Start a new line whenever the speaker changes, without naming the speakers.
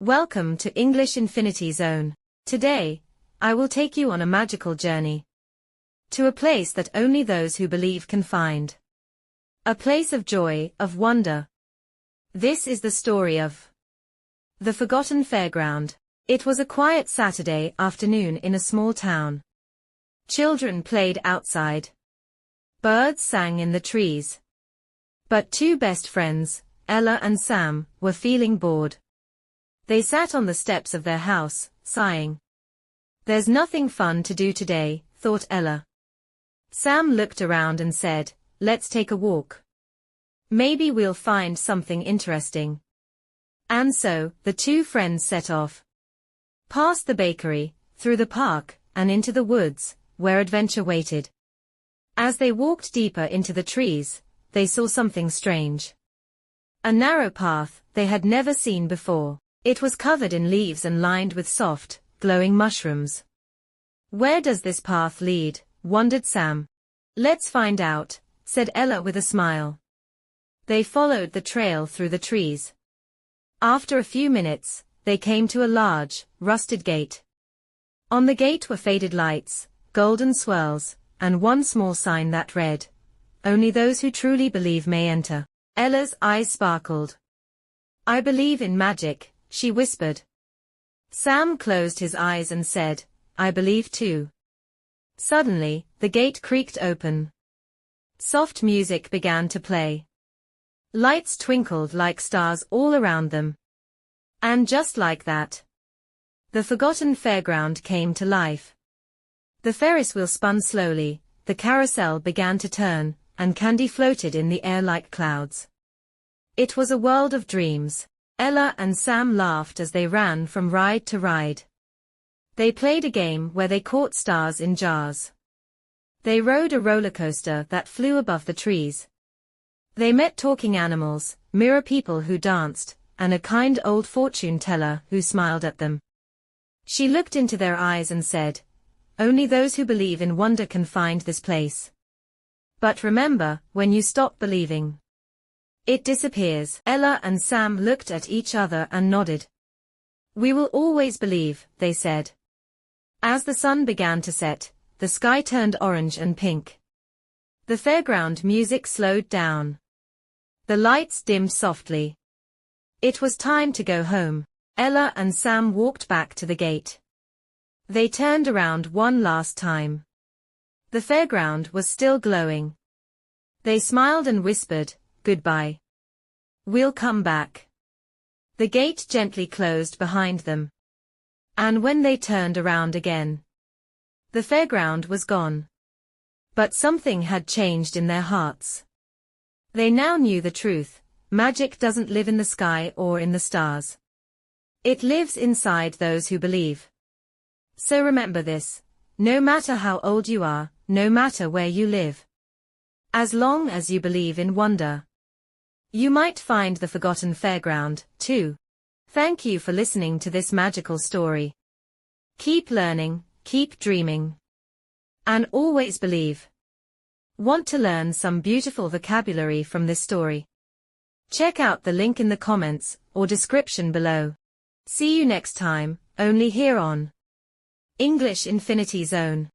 Welcome to English Infinity Zone. Today, I will take you on a magical journey to a place that only those who believe can find. A place of joy, of wonder. This is the story of the Forgotten Fairground. It was a quiet Saturday afternoon in a small town. Children played outside. Birds sang in the trees. But two best friends, Ella and Sam, were feeling bored. They sat on the steps of their house, sighing. "There's nothing fun to do today," thought Ella. Sam looked around and said, "Let's take a walk. Maybe we'll find something interesting." And so, the two friends set off. Past the bakery, through the park, and into the woods, where adventure waited. As they walked deeper into the trees, they saw something strange. A narrow path they had never seen before. It was covered in leaves and lined with soft, glowing mushrooms. "Where does this path lead?" wondered Sam. "Let's find out," said Ella with a smile. They followed the trail through the trees. After a few minutes, they came to a large, rusted gate. On the gate were faded lights, golden swirls, and one small sign that read, "Only those who truly believe may enter." Ella's eyes sparkled. "I believe in magic," she whispered. Sam closed his eyes and said, "I believe too." Suddenly, the gate creaked open. Soft music began to play. Lights twinkled like stars all around them. And just like that, the Forgotten Fairground came to life. The Ferris wheel spun slowly, the carousel began to turn, and candy floated in the air like clouds. It was a world of dreams. Ella and Sam laughed as they ran from ride to ride. They played a game where they caught stars in jars. They rode a roller coaster that flew above the trees. They met talking animals, mirror people who danced, and a kind old fortune teller who smiled at them. She looked into their eyes and said, "Only those who believe in wonder can find this place. But remember, when you stop believing, it disappears." Ella and Sam looked at each other and nodded. "We will always believe," they said. As the sun began to set, the sky turned orange and pink. The fairground music slowed down. The lights dimmed softly. It was time to go home. Ella and Sam walked back to the gate. They turned around one last time. The fairground was still glowing. They smiled and whispered, "Goodbye. We'll come back." The gate gently closed behind them. And when they turned around again, the fairground was gone. But something had changed in their hearts. They now knew the truth: magic doesn't live in the sky or in the stars. It lives inside those who believe. So remember this: no matter how old you are, no matter where you live, as long as you believe in wonder, you might find the Forgotten Fairground, too. Thank you for listening to this magical story. Keep learning, keep dreaming, and always believe. Want to learn some beautiful vocabulary from this story? Check out the link in the comments or description below. See you next time, only here on English Infinity Zone.